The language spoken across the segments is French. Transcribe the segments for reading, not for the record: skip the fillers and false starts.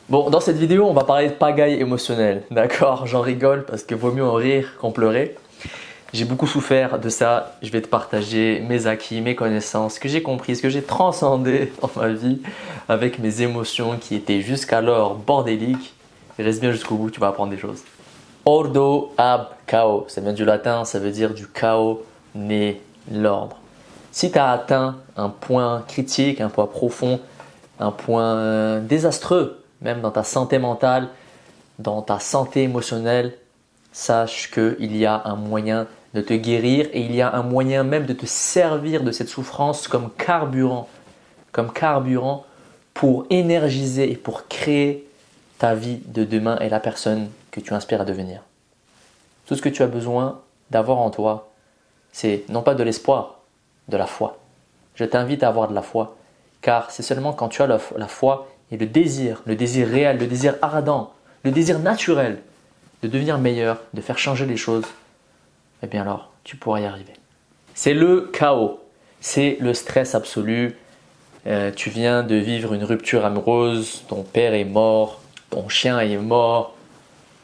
Bon, dans cette vidéo, on va parler de pagaille émotionnelle, d'accord? J'en rigole parce que vaut mieux en rire qu'en pleurer. J'ai beaucoup souffert de ça. Je vais te partager mes acquis, mes connaissances, ce que j'ai compris, ce que j'ai transcendé dans ma vie avec mes émotions qui étaient jusqu'alors bordéliques. Reste bien jusqu'au bout, tu vas apprendre des choses. Ordo ab chaos, ça vient du latin, ça veut dire du chaos naît l'ordre. Si tu as atteint un point critique, un point profond, un point désastreux, même dans ta santé mentale, dans ta santé émotionnelle, sache qu'il y a un moyen de te guérir et il y a un moyen même de te servir de cette souffrance comme carburant pour énergiser et pour créer ta vie de demain et la personne que tu inspires à devenir. Tout ce que tu as besoin d'avoir en toi, c'est non pas de l'espoir, de la foi. Je t'invite à avoir de la foi, car c'est seulement quand tu as la foi et le désir réel, le désir ardent, le désir naturel de devenir meilleur, de faire changer les choses, eh bien alors tu pourras y arriver. C'est le chaos, c'est le stress absolu. Tu viens de vivre une rupture amoureuse, ton père est mort, ton chien est mort,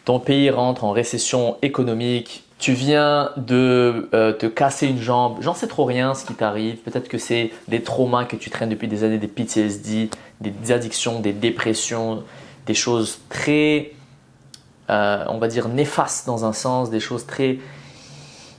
ton pays rentre en récession économique, tu viens de te casser une jambe, j'en sais trop rien ce qui t'arrive, peut-être que c'est des traumas que tu traînes depuis des années, des PTSD, des addictions, des dépressions, des choses très, on va dire néfastes dans un sens, des choses très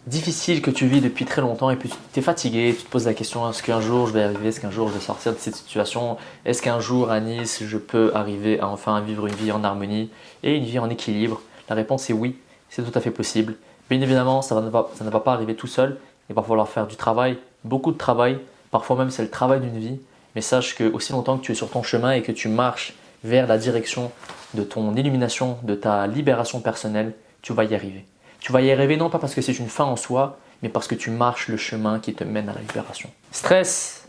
difficiles que tu vis depuis très longtemps et puis tu es fatigué, tu te poses la question est-ce qu'un jour je vais arriver, est-ce qu'un jour je vais sortir de cette situation, est-ce qu'un jour à Nice je peux arriver à enfin vivre une vie en harmonie et une vie en équilibre? La réponse est oui, c'est tout à fait possible. Bien évidemment, ça ne va pas arriver tout seul, il va falloir faire du travail, beaucoup de travail, parfois même c'est le travail d'une vie, mais sache que aussi longtemps que tu es sur ton chemin et que tu marches vers la direction de ton illumination, de ta libération personnelle, tu vas y arriver. Tu vas y arriver non pas parce que c'est une fin en soi, mais parce que tu marches le chemin qui te mène à la libération. Stress,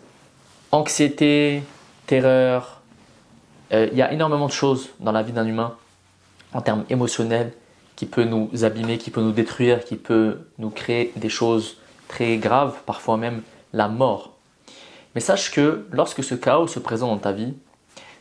anxiété, terreur, il y a énormément de choses dans la vie d'un humain en termes émotionnels qui peut nous abîmer, qui peut nous détruire, qui peut nous créer des choses très graves, parfois même la mort. Mais sache que lorsque ce chaos se présente dans ta vie,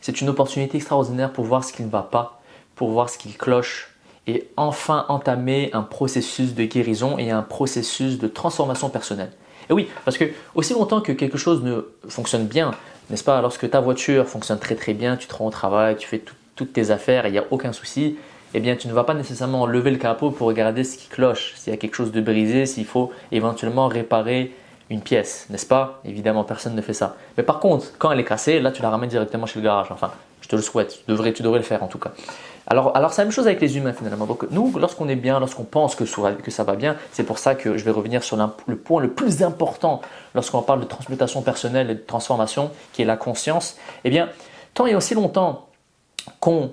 c'est une opportunité extraordinaire pour voir ce qui ne va pas, pour voir ce qui cloche et enfin entamer un processus de guérison et un processus de transformation personnelle. Et oui, parce que aussi longtemps que quelque chose ne fonctionne bien, n'est-ce pas, lorsque ta voiture fonctionne très très bien, tu te rends au travail, tu fais toutes tes affaires et il n'y a aucun souci, eh bien tu ne vas pas nécessairement lever le capot pour regarder ce qui cloche, s'il y a quelque chose de brisé, s'il faut éventuellement réparer une pièce, n'est-ce pas? Évidemment, personne ne fait ça. Mais par contre, quand elle est cassée, là tu la ramènes directement chez le garage. Enfin, je te le souhaite, tu devrais le faire en tout cas. Alors c'est la même chose avec les humains finalement. Donc nous, lorsqu'on est bien, lorsqu'on pense que ça va bien, c'est pour ça que je vais revenir sur le point le plus important lorsqu'on parle de transmutation personnelle et de transformation, qui est la conscience. Eh bien, tant et aussi longtemps qu'on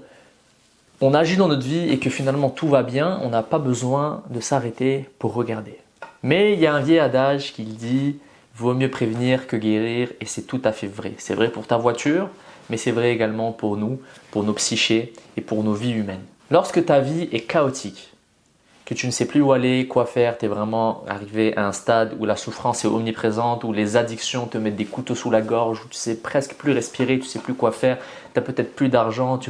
agit dans notre vie et que finalement tout va bien, on n'a pas besoin de s'arrêter pour regarder. Mais il y a un vieil adage qui dit « vaut mieux prévenir que guérir » et c'est tout à fait vrai. C'est vrai pour ta voiture, mais c'est vrai également pour nous, pour nos psychés et pour nos vies humaines. Lorsque ta vie est chaotique, que tu ne sais plus où aller, quoi faire, tu es vraiment arrivé à un stade où la souffrance est omniprésente, où les addictions te mettent des couteaux sous la gorge, où tu sais presque plus respirer, tu sais plus quoi faire, tu n'as peut-être plus d'argent, tu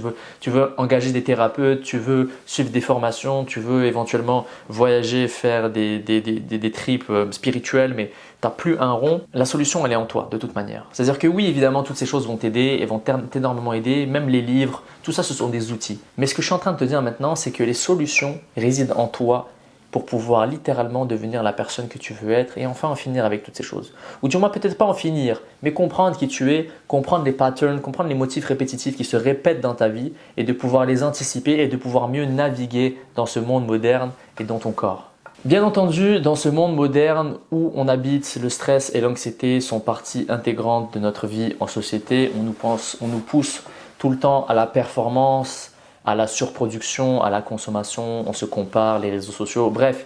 veux engager des thérapeutes, tu veux suivre des formations, tu veux éventuellement voyager, faire des trips spirituels, mais tu n'as plus un rond, la solution elle est en toi de toute manière. C'est-à-dire que oui, évidemment, toutes ces choses vont t'aider et vont t'énormément aider, même les livres, tout ça ce sont des outils. Mais ce que je suis en train de te dire maintenant, c'est que les solutions résident en toi pour pouvoir littéralement devenir la personne que tu veux être et enfin en finir avec toutes ces choses. Ou du moins peut-être pas en finir, mais comprendre qui tu es, comprendre les patterns, comprendre les motifs répétitifs qui se répètent dans ta vie et de pouvoir les anticiper et de pouvoir mieux naviguer dans ce monde moderne et dans ton corps. Bien entendu, dans ce monde moderne où on habite, le stress et l'anxiété sont partie intégrante de notre vie en société. On nous pousse tout le temps à la performance, à la surproduction, à la consommation, on se compare, les réseaux sociaux, bref.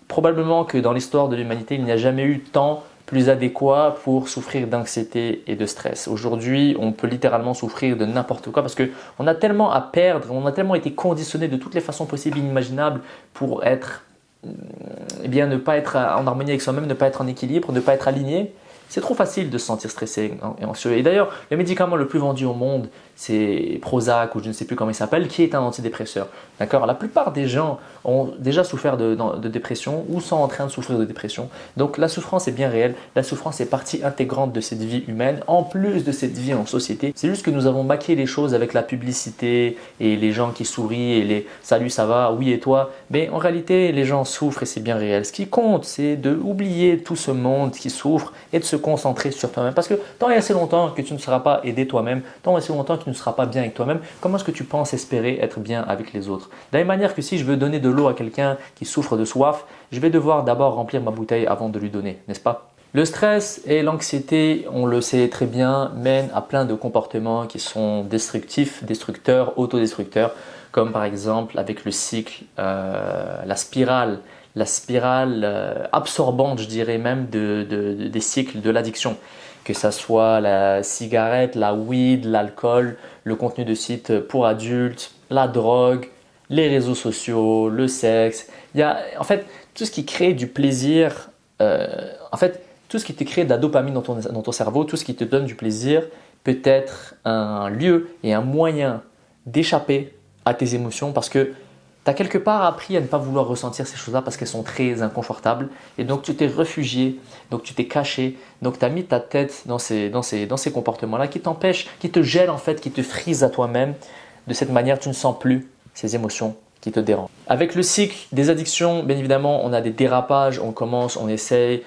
Probablement que dans l'histoire de l'humanité, il n'y a jamais eu temps plus adéquat pour souffrir d'anxiété et de stress. Aujourd'hui, on peut littéralement souffrir de n'importe quoi parce qu'on a tellement à perdre, on a tellement été conditionné de toutes les façons possibles et inimaginables pour ne pas être en harmonie avec soi-même, ne pas être en équilibre, ne pas être aligné. C'est trop facile de se sentir stressé et anxieux. Et d'ailleurs, le médicament le plus vendu au monde, c'est Prozac ou je ne sais plus comment il s'appelle, qui est un antidépresseur. D'accord? La plupart des gens ont déjà souffert de dépression ou sont en train de souffrir de dépression. Donc la souffrance est bien réelle, la souffrance est partie intégrante de cette vie humaine, en plus de cette vie en société. C'est juste que nous avons maquillé les choses avec la publicité et les gens qui sourient et les « salut, ça va, oui et toi ?» Mais en réalité, les gens souffrent et c'est bien réel. Ce qui compte, c'est d'oublier tout ce monde qui souffre et de se concentrer sur toi-même. Parce que tant et assez longtemps que tu ne seras pas aidé toi-même, tant et assez longtemps que tu ne seras pas bien avec toi-même, comment est-ce que tu penses espérer être bien avec les autres? De la même manière que si je veux donner de l'eau à quelqu'un qui souffre de soif, je vais devoir d'abord remplir ma bouteille avant de lui donner, n'est-ce pas? Le stress et l'anxiété, on le sait très bien, mènent à plein de comportements qui sont destructifs, destructeurs, autodestructeurs, comme par exemple avec le cycle, la spirale absorbante, je dirais même, des cycles de l'addiction. Que ça soit la cigarette, la weed, l'alcool, le contenu de site pour adultes, la drogue, les réseaux sociaux, le sexe. Il y a en fait tout ce qui crée du plaisir, tout ce qui te crée de la dopamine dans ton cerveau, tout ce qui te donne du plaisir peut être un lieu et un moyen d'échapper à tes émotions parce que tu as quelque part appris à ne pas vouloir ressentir ces choses-là parce qu'elles sont très inconfortables et donc tu t'es réfugié, donc tu t'es caché, donc tu as mis ta tête dans ces comportements-là qui t'empêchent, qui te gèlent en fait, qui te frisent à toi-même. De cette manière, tu ne sens plus ces émotions qui te dérangent. Avec le cycle des addictions, bien évidemment, on a des dérapages, on commence, on essaye,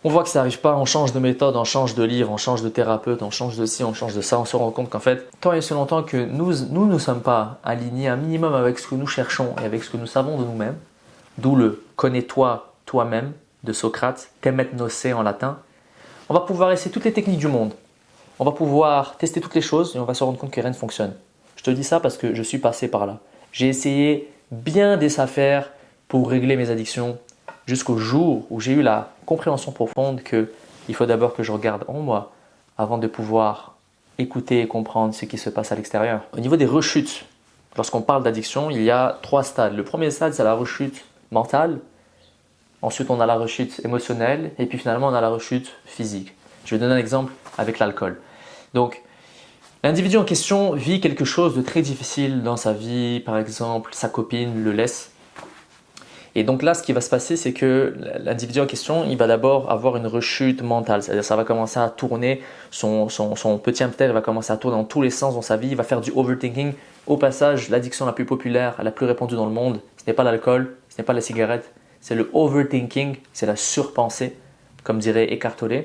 on voit que ça n'arrive pas, on change de méthode, on change de livre, on change de thérapeute, on change de ci, on change de ça, on se rend compte qu'en fait, tant et si longtemps que nous ne sommes pas alignés un minimum avec ce que nous cherchons et avec ce que nous savons de nous-mêmes, d'où le « connais-toi toi-même » de Socrate, « temet nocere » en latin, on va pouvoir essayer toutes les techniques du monde, on va pouvoir tester toutes les choses et on va se rendre compte que rien ne fonctionne. Je te dis ça parce que je suis passé par là. J'ai essayé bien des affaires pour régler mes addictions, jusqu'au jour où j'ai eu la compréhension profonde qu'il faut d'abord que je regarde en moi avant de pouvoir écouter et comprendre ce qui se passe à l'extérieur. Au niveau des rechutes, lorsqu'on parle d'addiction, il y a 3 stades. Le premier stade, c'est la rechute mentale. Ensuite, on a la rechute émotionnelle et puis finalement, on a la rechute physique. Je vais donner un exemple avec l'alcool. Donc, l'individu en question vit quelque chose de très difficile dans sa vie. Par exemple, sa copine le laisse. Et donc là, ce qui va se passer, c'est que l'individu en question, il va d'abord avoir une rechute mentale. C'est-à-dire ça va commencer à tourner, son petit hamster va commencer à tourner dans tous les sens dans sa vie. Il va faire du overthinking. Au passage, l'addiction la plus populaire, la plus répandue dans le monde, ce n'est pas l'alcool, ce n'est pas la cigarette, c'est le overthinking, c'est la surpensée, comme dirait Eckhart Tolle.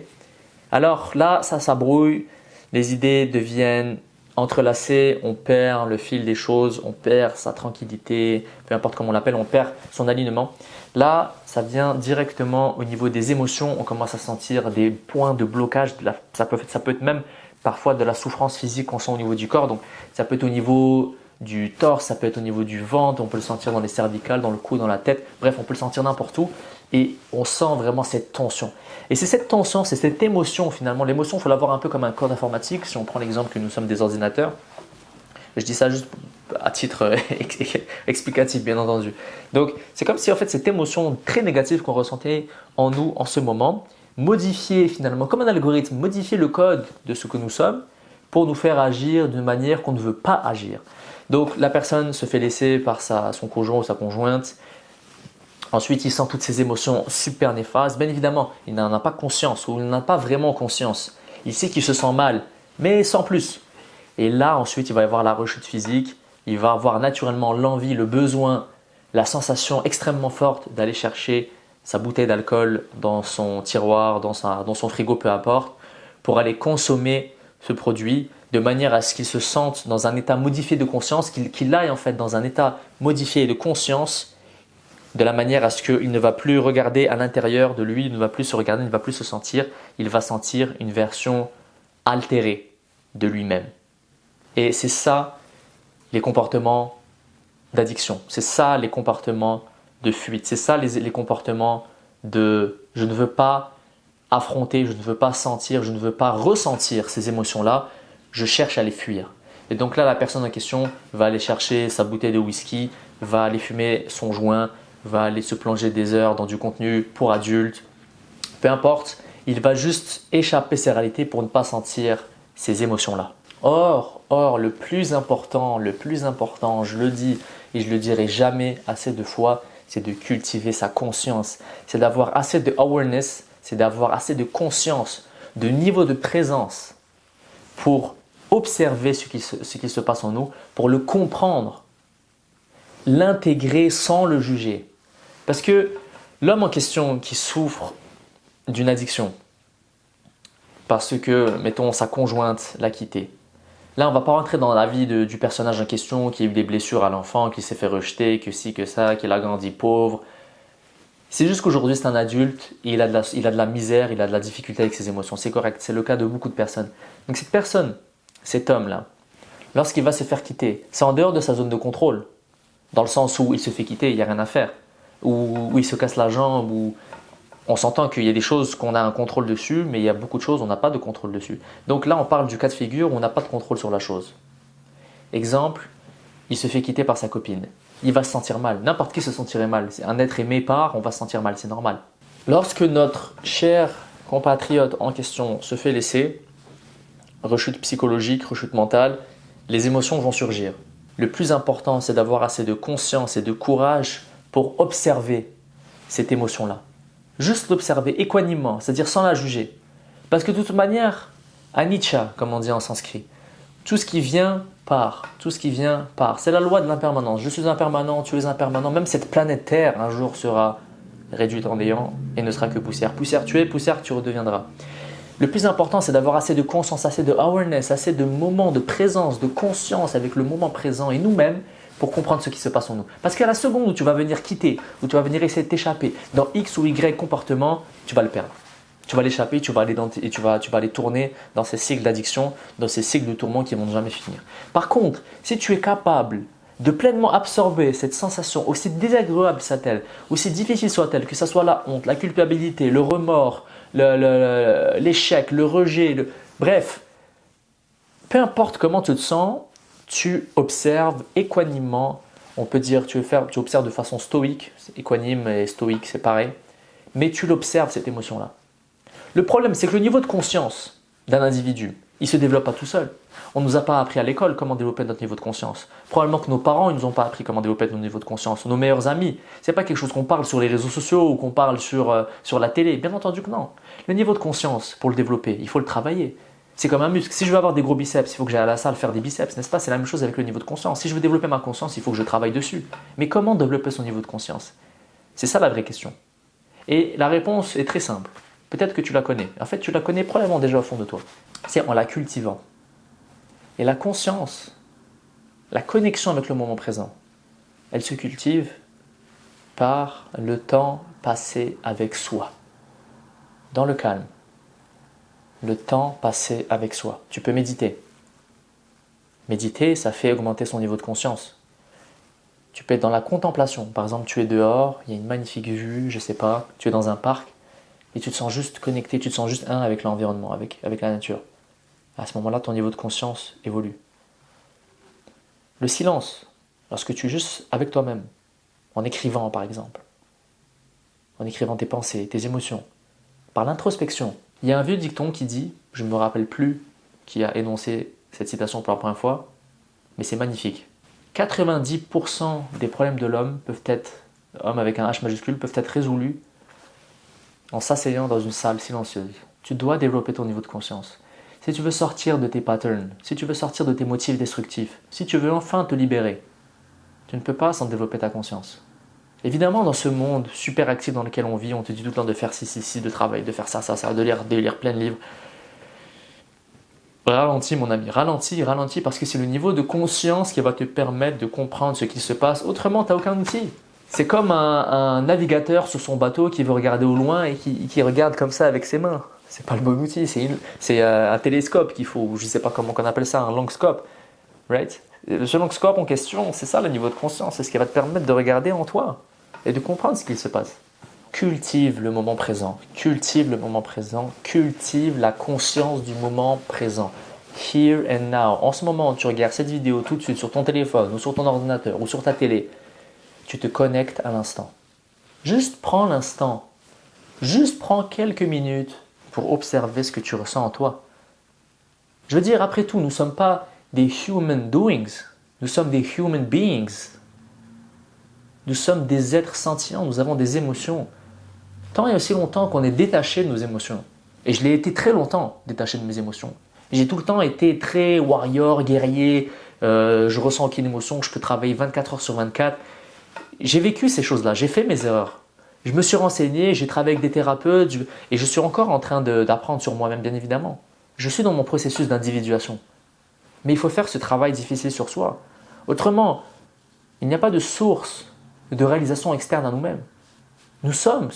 Alors là, ça s'abrouille, les idées deviennent entrelacé, on perd le fil des choses, on perd sa tranquillité, peu importe comment on l'appelle, on perd son alignement. Là, ça vient directement au niveau des émotions, on commence à sentir des points de blocage, ça peut être même parfois de la souffrance physique qu'on sent au niveau du corps, donc ça peut être au niveau du torse, ça peut être au niveau du ventre, on peut le sentir dans les cervicales, dans le cou, dans la tête, bref, on peut le sentir n'importe où et on sent vraiment cette tension. Et c'est cette tension, c'est cette émotion finalement. L'émotion, il faut l'avoir un peu comme un code informatique. Si on prend l'exemple que nous sommes des ordinateurs, je dis ça juste à titre explicatif bien entendu. Donc c'est comme si en fait cette émotion très négative qu'on ressentait en nous en ce moment, modifier finalement comme un algorithme, modifier le code de ce que nous sommes pour nous faire agir d'une manière qu'on ne veut pas agir. Donc la personne se fait laisser par son conjoint ou sa conjointe. Ensuite, il sent toutes ces émotions super néfastes. Bien évidemment, il n'en a pas conscience ou il n'en a pas vraiment conscience. Il sait qu'il se sent mal, mais sans plus. Et là, ensuite, il va y avoir la rechute physique. Il va avoir naturellement l'envie, le besoin, la sensation extrêmement forte d'aller chercher sa bouteille d'alcool dans son tiroir, dans son frigo, peu importe, pour aller consommer ce produit de manière à ce qu'il se sente dans un état modifié de conscience, qu'il aille en fait dans un état modifié de conscience de la manière à ce qu'il ne va plus regarder à l'intérieur de lui, il ne va plus se regarder, il ne va plus se sentir, il va sentir une version altérée de lui-même. Et c'est ça les comportements d'addiction, c'est ça les comportements de fuite, c'est ça les comportements de je ne veux pas affronter, je ne veux pas sentir, je ne veux pas ressentir ces émotions-là, je cherche à les fuir. Et donc là, la personne en question va aller chercher sa bouteille de whisky, va aller fumer son joint, va aller se plonger des heures dans du contenu pour adultes. Peu importe, il va juste échapper à ses réalités pour ne pas sentir ces émotions-là. Or, le plus important, je le dis et je le dirai jamais assez de fois, c'est de cultiver sa conscience. C'est d'avoir assez de awareness, c'est d'avoir assez de conscience, de niveau de présence pour observer ce qui se passe en nous, pour le comprendre, l'intégrer sans le juger. Parce que l'homme en question qui souffre d'une addiction, parce que, mettons, sa conjointe l'a quitté. Là, on ne va pas rentrer dans la vie du personnage en question qui a eu des blessures à l'enfant, qui s'est fait rejeter, que ci, que ça, qu'il a grandi pauvre. C'est juste qu'aujourd'hui, c'est un adulte et il a de la misère, il a de la difficulté avec ses émotions. C'est correct, c'est le cas de beaucoup de personnes. Donc cette personne, cet homme-là, lorsqu'il va se faire quitter, c'est en dehors de sa zone de contrôle. Dans le sens où il se fait quitter, il n'y a rien à faire. Ou il se casse la jambe, ou on s'entend qu'il y a des choses qu'on a un contrôle dessus, mais il y a beaucoup de choses où on n'a pas de contrôle dessus. Donc là, on parle du cas de figure où on n'a pas de contrôle sur la chose. Exemple, il se fait quitter par sa copine. Il va se sentir mal. N'importe qui se sentirait mal. C'est un être aimé par, on va se sentir mal, c'est normal. Lorsque notre cher compatriote en question se fait laisser, rechute psychologique, rechute mentale, les émotions vont surgir. Le plus important, c'est d'avoir assez de conscience et de courage pour observer cette émotion-là. Juste l'observer équanimement, c'est-à-dire sans la juger. Parce que de toute manière, anicca, comme on dit en sanskrit, tout ce qui vient part, tout ce qui vient part. C'est la loi de l'impermanence. Je suis impermanent, tu es impermanent. Même cette planète Terre, un jour, sera réduite en néant et ne sera que poussière. Poussière tu es, poussière tu redeviendras. Le plus important, c'est d'avoir assez de conscience, assez de awareness, assez de moments de présence, de conscience avec le moment présent et nous-mêmes pour comprendre ce qui se passe en nous. Parce qu'à la seconde où tu vas venir quitter, où tu vas venir essayer de t'échapper dans X ou Y comportement, tu vas le perdre. Tu vas l'échapper, tu vas aller tourner dans ces cycles d'addiction, dans ces cycles de tourments qui ne vont jamais finir. Par contre, si tu es capable de pleinement absorber cette sensation, aussi désagréable soit-elle, aussi difficile soit-elle, que ce soit la honte, la culpabilité, le remords, l'échec, le rejet, bref, peu importe comment tu te sens, tu observes équanimement, on peut dire tu observes de façon stoïque, équanime et stoïque c'est pareil, mais tu l'observes cette émotion-là. Le problème c'est que le niveau de conscience d'un individu, il ne se développe pas tout seul. On ne nous a pas appris à l'école comment développer notre niveau de conscience. Probablement que nos parents ne nous ont pas appris comment développer notre niveau de conscience. Nos meilleurs amis, ce n'est pas quelque chose qu'on parle sur les réseaux sociaux ou qu'on parle sur la télé. Bien entendu que non. Le niveau de conscience, pour le développer, il faut le travailler. C'est comme un muscle. Si je veux avoir des gros biceps, il faut que j'aille à la salle faire des biceps, n'est-ce pas? C'est la même chose avec le niveau de conscience. Si je veux développer ma conscience, il faut que je travaille dessus. Mais comment développer son niveau de conscience? C'est ça la vraie question. Et la réponse est très simple. Peut-être que tu la connais. En fait, tu la connais probablement déjà au fond de toi. C'est en la cultivant. Et la conscience, la connexion avec le moment présent, elle se cultive par le temps passé avec soi, dans le calme. Le temps passé avec soi. Tu peux méditer. Méditer, ça fait augmenter son niveau de conscience. Tu peux être dans la contemplation. Par exemple, tu es dehors, il y a une magnifique vue, je ne sais pas, tu es dans un parc et tu te sens juste connecté, tu te sens juste un avec l'environnement, avec la nature. À ce moment-là, ton niveau de conscience évolue. Le silence, lorsque tu es juste avec toi-même, en écrivant par exemple, en écrivant tes pensées, tes émotions, par l'introspection. Il y a un vieux dicton qui dit, je ne me rappelle plus qui a énoncé cette citation pour la première fois, mais c'est magnifique. 90% des problèmes de l'homme peuvent être, homme avec un H majuscule, peuvent être résolus en s'asseyant dans une salle silencieuse. Tu dois développer ton niveau de conscience. Si tu veux sortir de tes patterns, si tu veux sortir de tes motifs destructifs, si tu veux enfin te libérer, tu ne peux pas sans développer ta conscience. Évidemment, dans ce monde super actif dans lequel on vit, on te dit tout le temps de faire ci, de travailler, de faire ça, de lire plein de livres. Ralentis mon ami, ralentis parce que c'est le niveau de conscience qui va te permettre de comprendre ce qui se passe. Autrement, tu n'as aucun outil. C'est comme un navigateur sur son bateau qui veut regarder au loin et qui regarde comme ça avec ses mains. C'est pas le bon outil, c'est un télescope qu'il faut, je ne sais pas comment on appelle ça, un longscope. Right? Ce longscope en question, c'est ça le niveau de conscience, c'est ce qui va te permettre de regarder en toi et de comprendre ce qu'il se passe. Cultive le moment présent, cultive la conscience du moment présent. Here and now. En ce moment, tu regardes cette vidéo tout de suite sur ton téléphone ou sur ton ordinateur ou sur ta télé. Tu te connectes à l'instant. Juste prends l'instant. Juste prends quelques minutes pour observer ce que tu ressens en toi. Je veux dire, après tout, nous ne sommes pas des human doings, nous sommes des human beings. Nous sommes des êtres sentients, nous avons des émotions. Tant et aussi longtemps qu'on est détaché de nos émotions. Et je l'ai été très longtemps détaché de mes émotions. J'ai tout le temps été très warrior, guerrier, je ressens aucune émotion, je peux travailler 24 heures sur 24. J'ai vécu ces choses-là, j'ai fait mes erreurs. Je me suis renseigné, j'ai travaillé avec des thérapeutes et je suis encore en train d'apprendre sur moi-même, bien évidemment. Je suis dans mon processus d'individuation. Mais il faut faire ce travail difficile sur soi. Autrement, il n'y a pas de source de réalisation externe à nous-mêmes. Nous sommes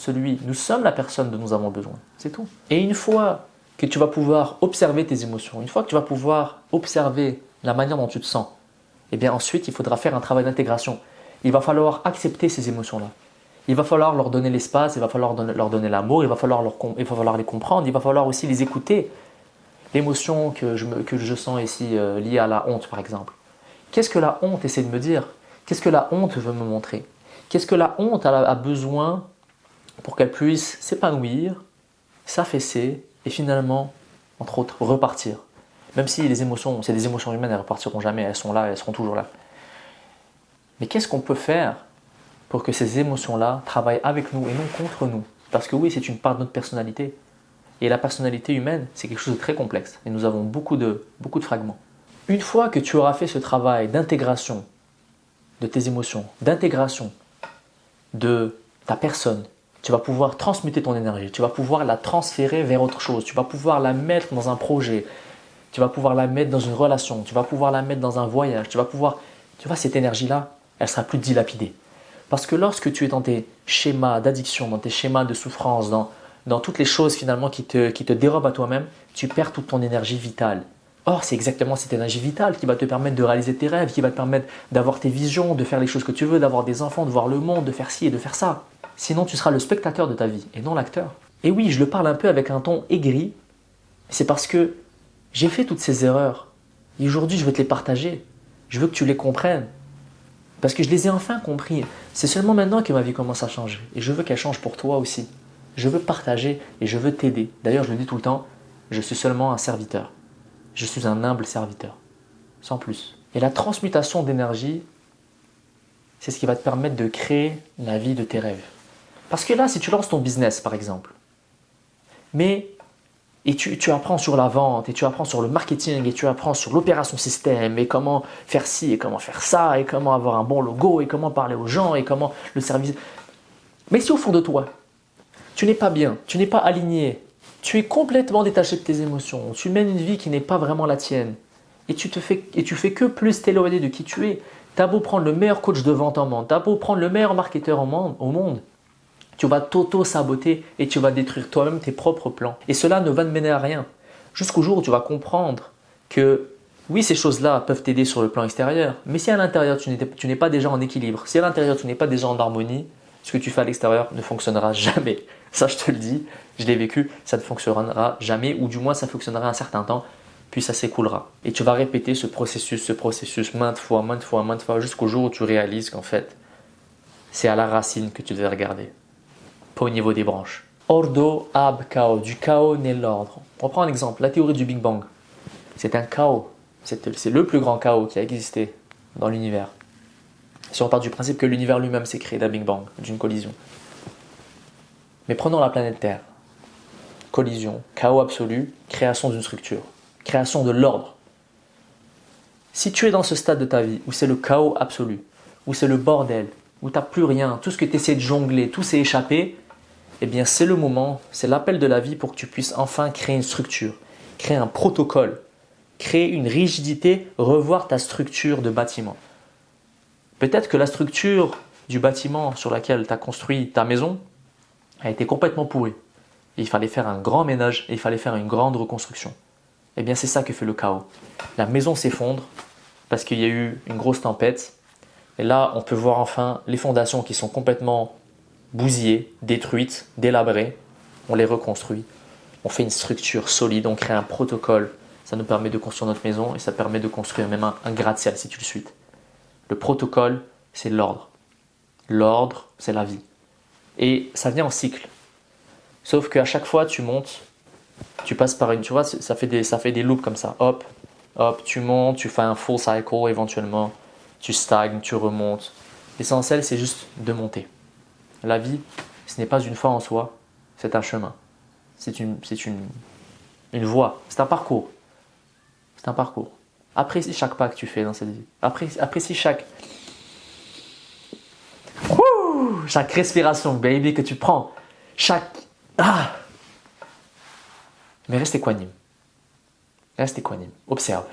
la personne dont nous avons besoin. C'est tout. Et une fois que tu vas pouvoir observer tes émotions, une fois que tu vas pouvoir observer la manière dont tu te sens, eh bien ensuite, il faudra faire un travail d'intégration. Il va falloir accepter ces émotions-là. Il va falloir leur donner l'espace, il va falloir leur donner l'amour, il va falloir les comprendre, il va falloir aussi les écouter. L'émotion que je sens ici liée à la honte, par exemple. Qu'est-ce que la honte essaie de me dire? Qu'est-ce que la honte veut me montrer? Qu'est-ce que la honte a besoin pour qu'elle puisse s'épanouir, s'affaisser et finalement, entre autres, repartir? Même si les émotions, c'est des émotions humaines, elles ne repartiront jamais, elles sont là, elles seront toujours là. Mais qu'est-ce qu'on peut faire pour que ces émotions-là travaillent avec nous et non contre nous? Parce que oui, c'est une part de notre personnalité. Et la personnalité humaine, c'est quelque chose de très complexe. Et nous avons beaucoup de fragments. Une fois que tu auras fait ce travail d'intégration de tes émotions, d'intégration de ta personne, tu vas pouvoir transmuter ton énergie, tu vas pouvoir la transférer vers autre chose, tu vas pouvoir la mettre dans un projet, tu vas pouvoir la mettre dans une relation, tu vas pouvoir la mettre dans un voyage, tu vois, cette énergie-là, elle sera plus dilapidée. Parce que lorsque tu es dans tes schémas d'addiction, dans tes schémas de souffrance, dans toutes les choses finalement qui te dérobent à toi-même, tu perds toute ton énergie vitale. Or, c'est exactement cette énergie vitale qui va te permettre de réaliser tes rêves, qui va te permettre d'avoir tes visions, de faire les choses que tu veux, d'avoir des enfants, de voir le monde, de faire ci et de faire ça. Sinon, tu seras le spectateur de ta vie et non l'acteur. Et oui, je le parle un peu avec un ton aigri, c'est parce que j'ai fait toutes ces erreurs. Et aujourd'hui, je veux te les partager. Je veux que tu les comprennes. Parce que je les ai enfin compris. C'est seulement maintenant que ma vie commence à changer. Et je veux qu'elle change pour toi aussi. Je veux partager et je veux t'aider. D'ailleurs, je le dis tout le temps, je suis seulement un serviteur. Je suis un humble serviteur. Sans plus. Et la transmutation d'énergie, c'est ce qui va te permettre de créer la vie de tes rêves. Parce que là, si tu lances ton business, par exemple, et tu apprends sur la vente, et tu apprends sur le marketing, et tu apprends sur l'opération système, et comment faire ci, et comment faire ça, et comment avoir un bon logo, et comment parler aux gens, et comment le service... Mais si au fond de toi, tu n'es pas bien, tu n'es pas aligné, tu es complètement détaché de tes émotions, tu mènes une vie qui n'est pas vraiment la tienne, et tu fais que plus t'éloigner de qui tu es, t'as beau prendre le meilleur coach de vente au monde, t'as beau prendre le meilleur marketeur au monde, tu vas t'auto-saboter et tu vas détruire toi-même tes propres plans. Et cela ne va te mener à rien. Jusqu'au jour où tu vas comprendre que oui, ces choses-là peuvent t'aider sur le plan extérieur, mais si à l'intérieur tu n'es pas déjà en équilibre, si à l'intérieur tu n'es pas déjà en harmonie, ce que tu fais à l'extérieur ne fonctionnera jamais. Ça, je te le dis, je l'ai vécu, ça ne fonctionnera jamais, ou du moins ça fonctionnera un certain temps, puis ça s'écoulera. Et tu vas répéter ce processus maintes fois, jusqu'au jour où tu réalises qu'en fait, c'est à la racine que tu devais regarder. Pas au niveau des branches. Ordo ab chaos, du chaos naît l'ordre. On prend un exemple, la théorie du Big Bang. C'est un chaos, c'est le plus grand chaos qui a existé dans l'univers. Si on part du principe que l'univers lui-même s'est créé d'un Big Bang, d'une collision. Mais prenons la planète Terre. Collision, chaos absolu, création d'une structure, création de l'ordre. Si tu es dans ce stade de ta vie où c'est le chaos absolu, où c'est le bordel, où tu n'as plus rien, tout ce que tu essaies de jongler, tout s'est échappé, eh bien c'est le moment, c'est l'appel de la vie pour que tu puisses enfin créer une structure, créer un protocole, créer une rigidité, revoir ta structure de bâtiment. Peut-être que la structure du bâtiment sur laquelle tu as construit ta maison a été complètement pourrie. Et il fallait faire un grand ménage et il fallait faire une grande reconstruction. Eh bien c'est ça que fait le chaos. La maison s'effondre parce qu'il y a eu une grosse tempête. Et là, on peut voir enfin les fondations qui sont complètement bousillées, détruites, délabrées. On les reconstruit. On fait une structure solide, on crée un protocole. Ça nous permet de construire notre maison et ça permet de construire même un gratte-ciel si tu le suis. Le protocole, c'est l'ordre. L'ordre, c'est la vie. Et ça vient en cycle. Sauf qu'à chaque fois, tu montes Tu passes par une, tu vois, ça fait des loops comme ça. Hop, hop, tu montes, tu fais un full cycle éventuellement, tu stagnes, tu remontes. L'essentiel, c'est juste de monter. La vie, ce n'est pas une fin en soi, c'est un chemin. C'est une voie, c'est un parcours. C'est un parcours. Apprécie chaque pas que tu fais dans cette vie. Apprécie chaque respiration, baby, que tu prends. Ah. Mais reste équanime. Reste équanime. Observe.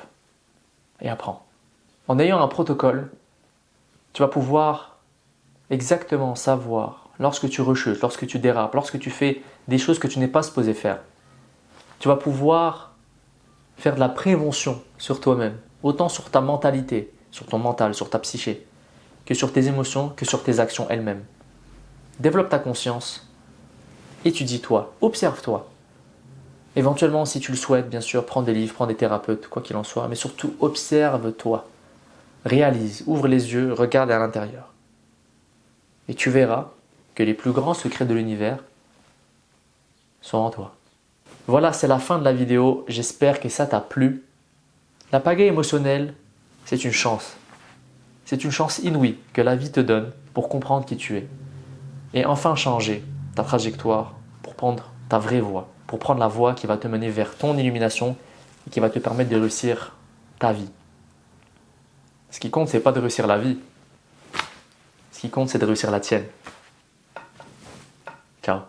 Et apprends. En ayant un protocole, tu vas pouvoir exactement savoir lorsque tu rechutes, lorsque tu dérapes, lorsque tu fais des choses que tu n'es pas supposé faire. Tu vas pouvoir faire de la prévention sur toi-même, autant sur ta mentalité, sur ton mental, sur ta psyché, que sur tes émotions, que sur tes actions elles-mêmes. Développe ta conscience, étudie-toi, observe-toi. Éventuellement, si tu le souhaites, bien sûr, prends des livres, prends des thérapeutes, quoi qu'il en soit, mais surtout observe-toi. Réalise, ouvre les yeux, regarde à l'intérieur. Et tu verras que les plus grands secrets de l'univers sont en toi. Voilà, c'est la fin de la vidéo. J'espère que ça t'a plu. La pagaie émotionnelle, c'est une chance. C'est une chance inouïe que la vie te donne pour comprendre qui tu es. Et enfin changer ta trajectoire pour prendre ta vraie voie. Pour prendre la voie qui va te mener vers ton illumination et qui va te permettre de réussir ta vie. Ce qui compte, c'est pas de réussir la vie. Ce qui compte, c'est de réussir la tienne. Ciao.